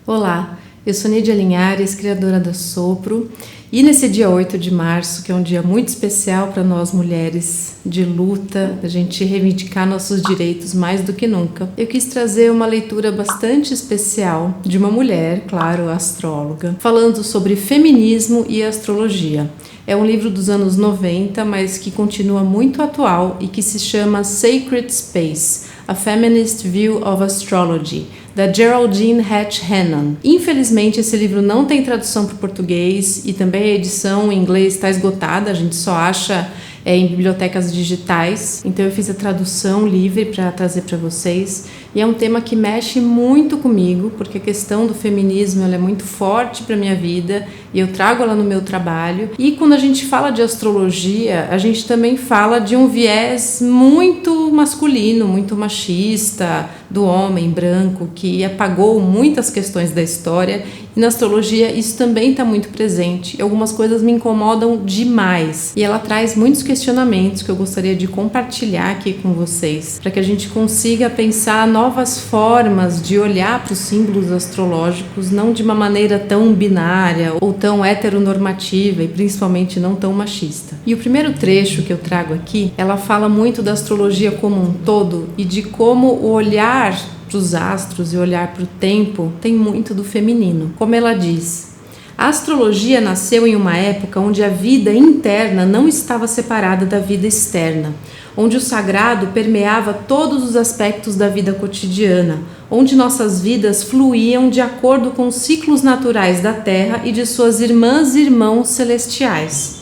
Olá, eu sou Nídia Linhares, criadora da Sopro, e nesse dia 8 de março, que é um dia muito especial para nós mulheres de luta, a gente reivindicar nossos direitos mais do que nunca, eu quis trazer uma leitura bastante especial de uma mulher, claro, astróloga, falando sobre feminismo e astrologia. É um livro dos anos 90, mas que continua muito atual e que se chama Sacred Space, A Feminist View of Astrology, da Geraldine Hatch Hannon. Infelizmente, esse livro não tem tradução para o português e também a edição em inglês está esgotada, a gente só acha em bibliotecas digitais. Então eu fiz a tradução livre para trazer para vocês. E é um tema que mexe muito comigo, porque a questão do feminismo ela é muito forte para minha vida e eu trago ela no meu trabalho. E quando a gente fala de astrologia, a gente também fala de um viés muito masculino, muito machista, do homem branco, que apagou muitas questões da história. E na astrologia isso também está muito presente. Algumas coisas me incomodam demais. E ela traz muitos questionamentos que eu gostaria de compartilhar aqui com vocês, para que a gente consiga pensar novas formas de olhar para os símbolos astrológicos, não de uma maneira tão binária ou tão heteronormativa e principalmente não tão machista. E o primeiro trecho que eu trago aqui, ela fala muito da astrologia como um todo e de como o olhar para os astros e olhar para o tempo tem muito do feminino. Como ela diz, a astrologia nasceu em uma época onde a vida interna não estava separada da vida externa, onde o sagrado permeava todos os aspectos da vida cotidiana, onde nossas vidas fluíam de acordo com os ciclos naturais da Terra e de suas irmãs e irmãos celestiais.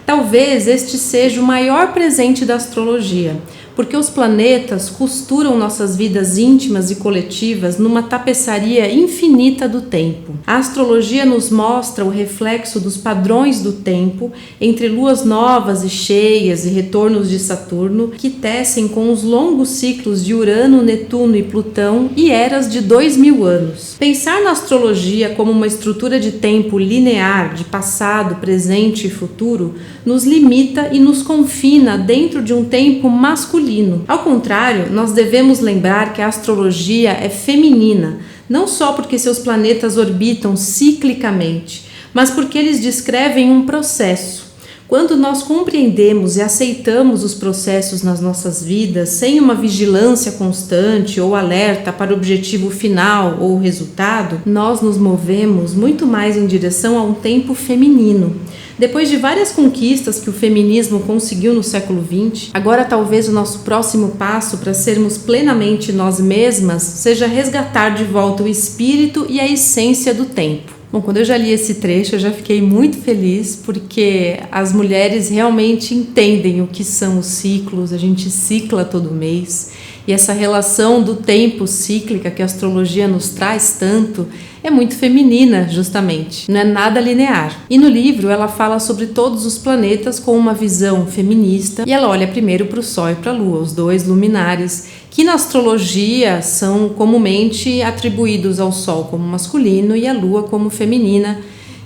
Talvez este seja o maior presente da astrologia, porque os planetas costuram nossas vidas íntimas e coletivas numa tapeçaria infinita do tempo. A astrologia nos mostra o reflexo dos padrões do tempo entre luas novas e cheias e retornos de Saturno que tecem com os longos ciclos de Urano, Netuno e Plutão e eras de 2000 anos. Pensar na astrologia como uma estrutura de tempo linear de passado, presente e futuro nos limita e nos confina dentro de um tempo masculino. Ao contrário, nós devemos lembrar que a astrologia é feminina, não só porque seus planetas orbitam ciclicamente, mas porque eles descrevem um processo. Quando nós compreendemos e aceitamos os processos nas nossas vidas sem uma vigilância constante ou alerta para o objetivo final ou resultado, nós nos movemos muito mais em direção a um tempo feminino. Depois de várias conquistas que o feminismo conseguiu no século XX, agora talvez o nosso próximo passo para sermos plenamente nós mesmas seja resgatar de volta o espírito e a essência do tempo. Bom, quando eu já li esse trecho, eu já fiquei muito feliz porque as mulheres realmente entendem o que são os ciclos, a gente cicla todo mês e essa relação do tempo cíclica que a astrologia nos traz tanto é muito feminina, justamente, não é nada linear. E no livro ela fala sobre todos os planetas com uma visão feminista e ela olha primeiro para o Sol e para a Lua, os dois luminares, que na astrologia são comumente atribuídos ao Sol como masculino e à Lua como feminina.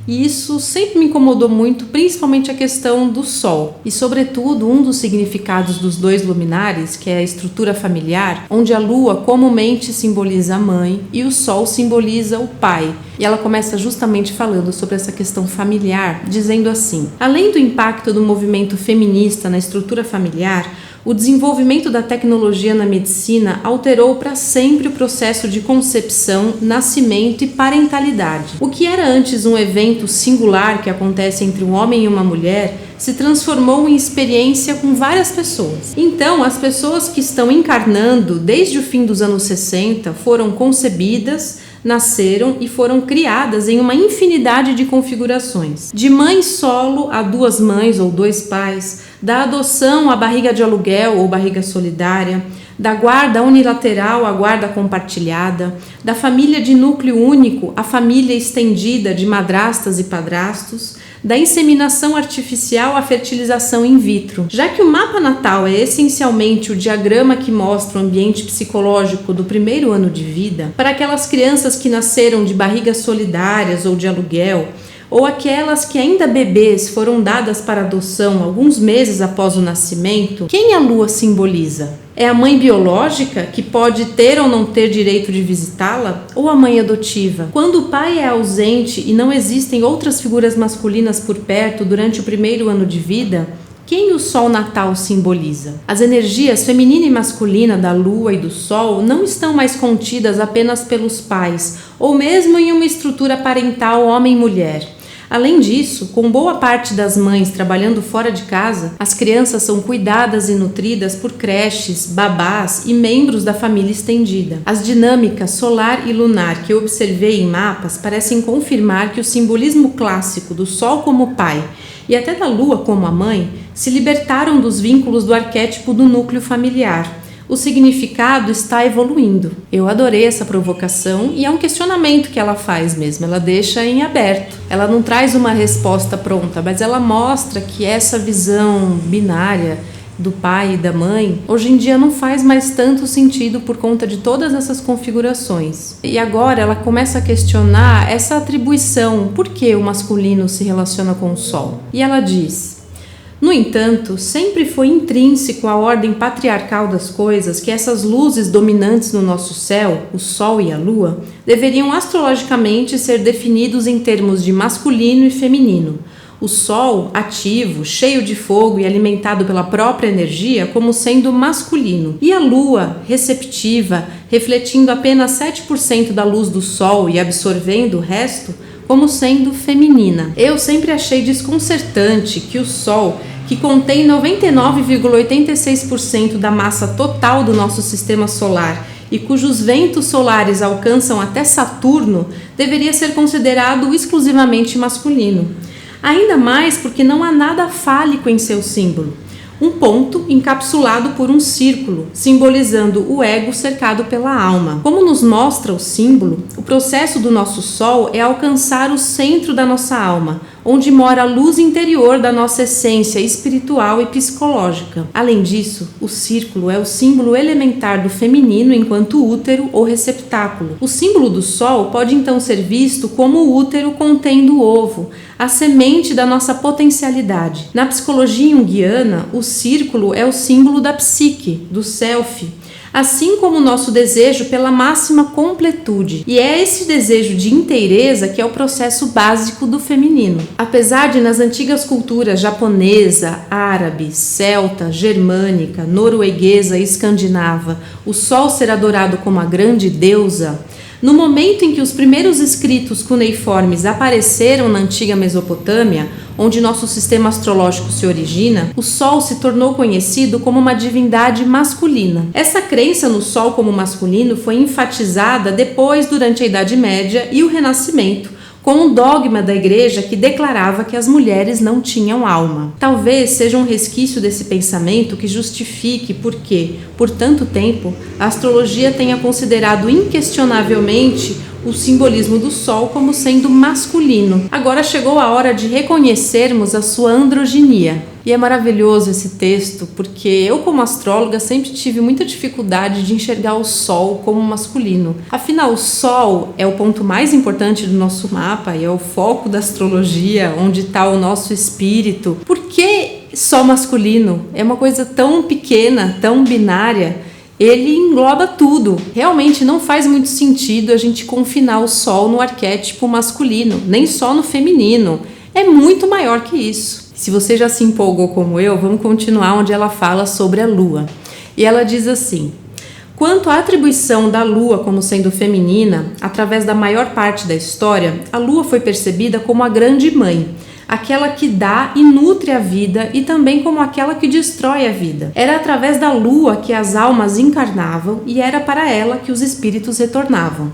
E isso sempre me incomodou muito, principalmente a questão do Sol. E, sobretudo, um dos significados dos dois luminares, que é a estrutura familiar, onde a Lua comumente simboliza a mãe e o Sol simboliza o pai. E ela começa justamente falando sobre essa questão familiar, dizendo assim: além do impacto do movimento feminista na estrutura familiar, o desenvolvimento da tecnologia na medicina alterou para sempre o processo de concepção, nascimento e parentalidade. O que era antes um evento singular que acontece entre um homem e uma mulher se transformou em experiência com várias pessoas. Então, as pessoas que estão encarnando desde o fim dos anos 60 foram concebidas, nasceram e foram criadas em uma infinidade de configurações. De mãe solo a duas mães ou dois pais, da adoção à barriga de aluguel ou barriga solidária, da guarda unilateral à guarda compartilhada, da família de núcleo único à família estendida de madrastas e padrastos, da inseminação artificial à fertilização in vitro. Já que o mapa natal é essencialmente o diagrama que mostra o ambiente psicológico do primeiro ano de vida, para aquelas crianças que nasceram de barrigas solidárias ou de aluguel, ou aquelas que ainda bebês foram dadas para adoção alguns meses após o nascimento, quem a Lua simboliza? É a mãe biológica que pode ter ou não ter direito de visitá-la? Ou a mãe adotiva? Quando o pai é ausente e não existem outras figuras masculinas por perto durante o primeiro ano de vida, quem o sol natal simboliza? As energias feminina e masculina da lua e do sol não estão mais contidas apenas pelos pais, ou mesmo em uma estrutura parental homem-mulher. Além disso, com boa parte das mães trabalhando fora de casa, as crianças são cuidadas e nutridas por creches, babás e membros da família estendida. As dinâmicas solar e lunar que eu observei em mapas parecem confirmar que o simbolismo clássico do Sol como pai e até da Lua como a mãe se libertaram dos vínculos do arquétipo do núcleo familiar. O significado está evoluindo. Eu adorei essa provocação e é um questionamento que ela faz mesmo, ela deixa em aberto. Ela não traz uma resposta pronta, mas ela mostra que essa visão binária do pai e da mãe, hoje em dia não faz mais tanto sentido por conta de todas essas configurações. E agora ela começa a questionar essa atribuição, por que o masculino se relaciona com o sol? E ela diz: no entanto, sempre foi intrínseco à ordem patriarcal das coisas que essas luzes dominantes no nosso céu, o Sol e a Lua, deveriam astrologicamente ser definidos em termos de masculino e feminino. O Sol, ativo, cheio de fogo e alimentado pela própria energia, como sendo masculino, e a Lua, receptiva, refletindo apenas 7% da luz do Sol e absorvendo o resto, como sendo feminina. Eu sempre achei desconcertante que o Sol, que contém 99,86% da massa total do nosso sistema solar e cujos ventos solares alcançam até Saturno, deveria ser considerado exclusivamente masculino. Ainda mais porque não há nada fálico em seu símbolo. Um ponto encapsulado por um círculo, simbolizando o ego cercado pela alma. Como nos mostra o símbolo, o processo do nosso Sol é alcançar o centro da nossa alma, onde mora a luz interior da nossa essência espiritual e psicológica. Além disso, o círculo é o símbolo elementar do feminino enquanto útero ou receptáculo. O símbolo do Sol pode então ser visto como o útero contendo o ovo, a semente da nossa potencialidade. Na psicologia junguiana, o círculo é o símbolo da psique, do self, assim como o nosso desejo pela máxima completude. E é esse desejo de inteireza que é o processo básico do feminino. Apesar de nas antigas culturas japonesa, árabe, celta, germânica, norueguesa e escandinava o sol ser adorado como a grande deusa, no momento em que os primeiros escritos cuneiformes apareceram na antiga Mesopotâmia, onde nosso sistema astrológico se origina, o Sol se tornou conhecido como uma divindade masculina. Essa crença no Sol como masculino foi enfatizada depois durante a Idade Média e o Renascimento, com um dogma da Igreja que declarava que as mulheres não tinham alma. Talvez seja um resquício desse pensamento que justifique por que, por tanto tempo, a astrologia tenha considerado inquestionavelmente o simbolismo do Sol como sendo masculino. Agora chegou a hora de reconhecermos a sua androginia. E é maravilhoso esse texto, porque eu, como astróloga, sempre tive muita dificuldade de enxergar o Sol como masculino. Afinal, o Sol é o ponto mais importante do nosso mapa e é o foco da astrologia, onde está o nosso espírito. Por que só masculino? É uma coisa tão pequena, tão binária. Ele engloba tudo. Realmente não faz muito sentido a gente confinar o Sol no arquétipo masculino, nem só no feminino. É muito maior que isso. Se você já se empolgou como eu, vamos continuar onde ela fala sobre a Lua. E ela diz assim: quanto à atribuição da Lua como sendo feminina, através da maior parte da história, a Lua foi percebida como a grande mãe, aquela que dá e nutre a vida e também como aquela que destrói a vida. Era através da Lua que as almas encarnavam e era para ela que os espíritos retornavam.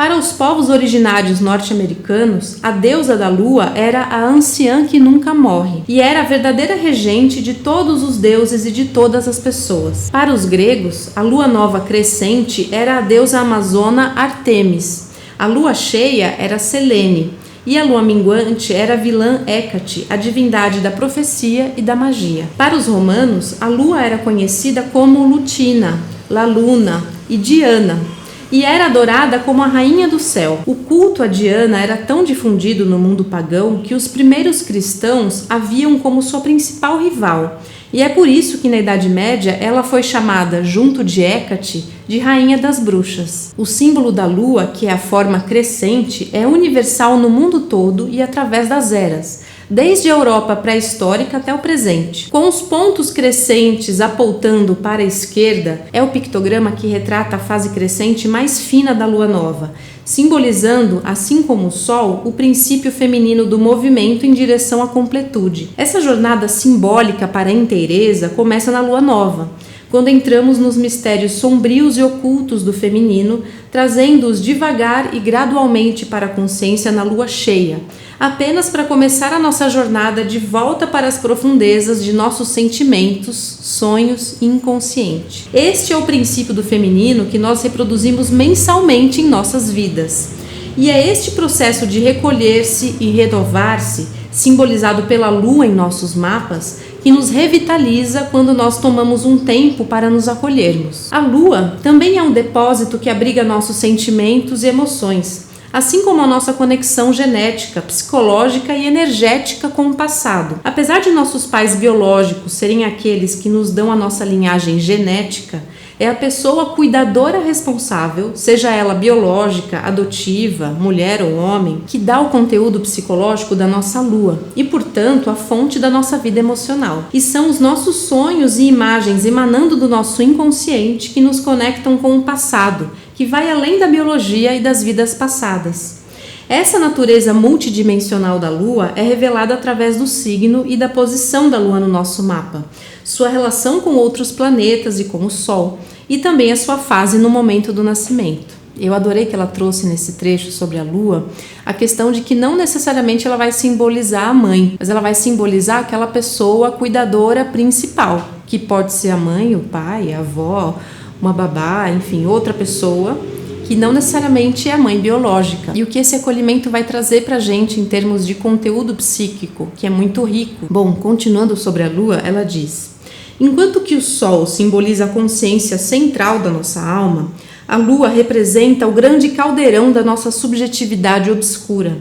Para os povos originários norte-americanos, a deusa da lua era a anciã que nunca morre e era a verdadeira regente de todos os deuses e de todas as pessoas. Para os gregos, a lua nova crescente era a deusa amazona Ártemis, a lua cheia era Selene e a lua minguante era a vilã Hécate, a divindade da profecia e da magia. Para os romanos, a lua era conhecida como Lutina, La Luna e Diana, e era adorada como a rainha do céu. O culto a Diana era tão difundido no mundo pagão que os primeiros cristãos a viam como sua principal rival, E é por isso que na Idade Média ela foi chamada, junto de Hécate, de Rainha das Bruxas. O símbolo da lua, que é a forma crescente, é universal no mundo todo e através das eras, desde a Europa pré-histórica até o presente. Com os pontos crescentes apontando para a esquerda, é o pictograma que retrata a fase crescente mais fina da lua nova, simbolizando, assim como o Sol, o princípio feminino do movimento em direção à completude. Essa jornada simbólica para a inteireza começa na lua nova, quando entramos nos mistérios sombrios e ocultos do feminino, trazendo-os devagar e gradualmente para a consciência na lua cheia, apenas para começar a nossa jornada de volta para as profundezas de nossos sentimentos, sonhos e inconsciente. Este é o princípio do feminino que nós reproduzimos mensalmente em nossas vidas. E é este processo de recolher-se e renovar-se, simbolizado pela lua em nossos mapas, que nos revitaliza quando nós tomamos um tempo para nos acolhermos. A lua também é um depósito que abriga nossos sentimentos e emoções, assim como a nossa conexão genética, psicológica e energética com o passado. Apesar de nossos pais biológicos serem aqueles que nos dão a nossa linhagem genética, é a pessoa cuidadora responsável, seja ela biológica, adotiva, mulher ou homem, que dá o conteúdo psicológico da nossa lua e, portanto, a fonte da nossa vida emocional. E são os nossos sonhos e imagens emanando do nosso inconsciente que nos conectam com o passado, que vai além da biologia e das vidas passadas. Essa natureza multidimensional da Lua é revelada através do signo e da posição da Lua no nosso mapa, sua relação com outros planetas e com o Sol, e também a sua fase no momento do nascimento. Eu adorei que ela trouxe nesse trecho sobre a Lua a questão de que não necessariamente ela vai simbolizar a mãe, mas ela vai simbolizar aquela pessoa cuidadora principal, que pode ser a mãe, o pai, a avó, uma babá, enfim, outra pessoa que não necessariamente é a mãe biológica. E o que esse acolhimento vai trazer pra gente em termos de conteúdo psíquico, que é muito rico. Bom, continuando sobre a Lua, ela diz: enquanto que o Sol simboliza a consciência central da nossa alma, a Lua representa o grande caldeirão da nossa subjetividade obscura.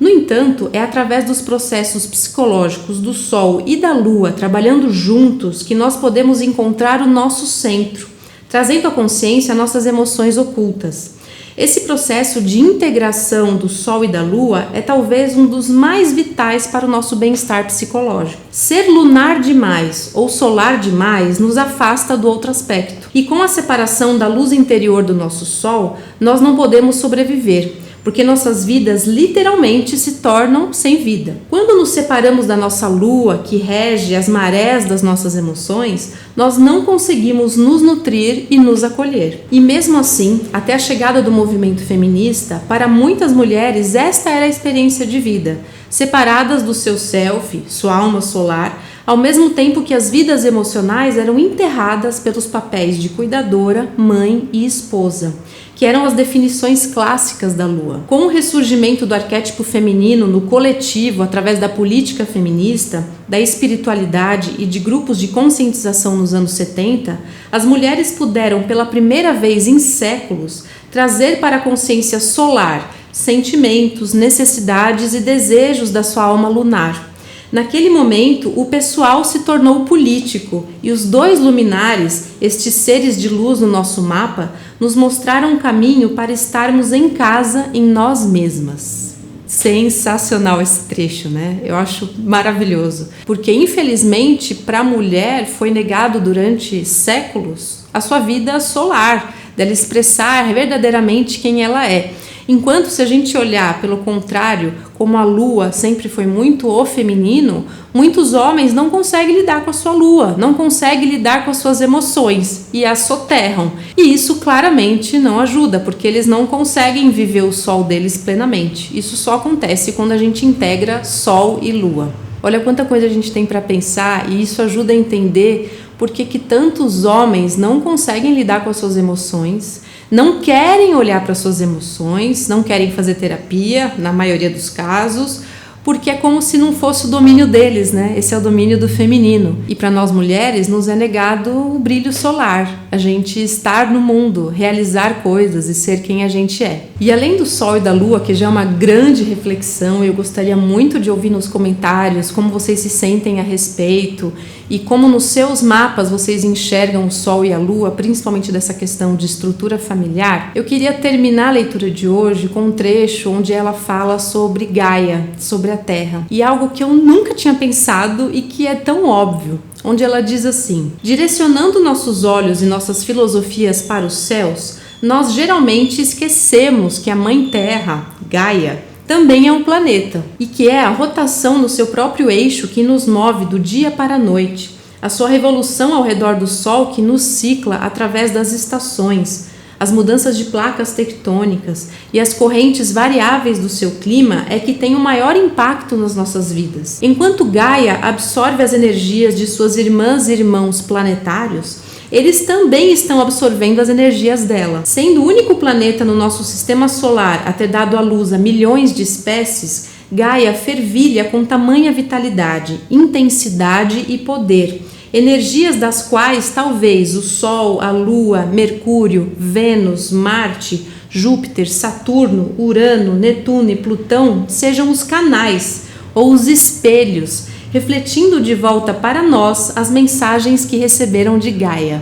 No entanto, é através dos processos psicológicos do Sol e da Lua trabalhando juntos que nós podemos encontrar o nosso centro, trazendo à consciência nossas emoções ocultas. Esse processo de integração do Sol e da Lua é talvez um dos mais vitais para o nosso bem-estar psicológico. Ser lunar demais ou solar demais nos afasta do outro aspecto. E com a separação da luz interior do nosso Sol, nós não podemos sobreviver, porque nossas vidas literalmente se tornam sem vida. Quando nos separamos da nossa lua, que rege as marés das nossas emoções, nós não conseguimos nos nutrir e nos acolher. E mesmo assim, até a chegada do movimento feminista, para muitas mulheres esta era a experiência de vida, separadas do seu self, sua alma solar, ao mesmo tempo que as vidas emocionais eram enterradas pelos papéis de cuidadora, mãe e esposa, que eram as definições clássicas da Lua. Com o ressurgimento do arquétipo feminino no coletivo através da política feminista, da espiritualidade e de grupos de conscientização nos anos 70, as mulheres puderam pela primeira vez em séculos trazer para a consciência solar sentimentos, necessidades e desejos da sua alma lunar. Naquele momento, o pessoal se tornou político e os dois luminares, estes seres de luz no nosso mapa, nos mostraram um caminho para estarmos em casa em nós mesmas. Sensacional esse trecho, né? Eu acho maravilhoso, porque infelizmente para a mulher foi negado durante séculos a sua vida solar, dela expressar verdadeiramente quem ela é. Enquanto se a gente olhar pelo contrário, como a lua sempre foi muito o feminino, muitos homens não conseguem lidar com a sua lua, não conseguem lidar com as suas emoções e as soterram. E isso claramente não ajuda, porque eles não conseguem viver o sol deles plenamente. Isso só acontece quando a gente integra sol e lua. Olha quanta coisa a gente tem para pensar, e isso ajuda a entender por que tantos homens não conseguem lidar com as suas emoções, não querem olhar para suas emoções, não querem fazer terapia, na maioria dos casos, porque é como se não fosse o domínio deles, né? Esse é o domínio do feminino. E para nós mulheres nos é negado o brilho solar, a gente estar no mundo, realizar coisas e ser quem a gente é. E além do Sol e da Lua, que já é uma grande reflexão, eu gostaria muito de ouvir nos comentários como vocês se sentem a respeito e como nos seus mapas vocês enxergam o Sol e a Lua, principalmente dessa questão de estrutura familiar. Eu queria terminar a leitura de hoje com um trecho onde ela fala sobre Gaia, sobre a Terra, e algo que eu nunca tinha pensado e que é tão óbvio, onde ela diz assim: direcionando nossos olhos e nossas filosofias para os céus, nós geralmente esquecemos que a Mãe Terra, Gaia, também é um planeta e que é a rotação no seu próprio eixo que nos move do dia para a noite, a sua revolução ao redor do Sol que nos cicla através das estações, as mudanças de placas tectônicas e as correntes variáveis do seu clima é que tem o maior impacto nas nossas vidas. Enquanto Gaia absorve as energias de suas irmãs e irmãos planetários, eles também estão absorvendo as energias dela. Sendo o único planeta no nosso sistema solar a ter dado à luz a milhões de espécies, Gaia fervilha com tamanha vitalidade, intensidade e poder, energias das quais talvez o Sol, a Lua, Mercúrio, Vênus, Marte, Júpiter, Saturno, Urano, Netuno e Plutão sejam os canais ou os espelhos, refletindo de volta para nós as mensagens que receberam de Gaia.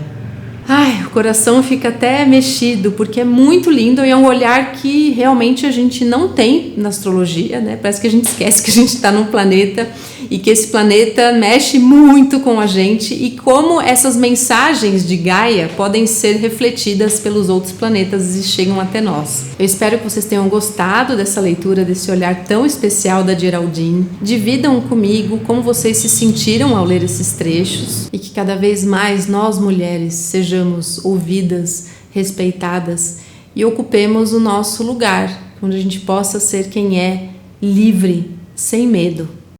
Ai, o coração fica até mexido, porque é muito lindo e é um olhar que realmente a gente não tem na astrologia, né? Parece que a gente esquece que a gente está num planeta e que esse planeta mexe muito com a gente e como essas mensagens de Gaia podem ser refletidas pelos outros planetas e chegam até nós. Eu espero que vocês tenham gostado dessa leitura, desse olhar tão especial da Geraldine. Dividam comigo como vocês se sentiram ao ler esses trechos e que cada vez mais nós mulheres sejamos ouvidas, respeitadas e ocupemos o nosso lugar, onde a gente possa ser quem é, livre, sem medo.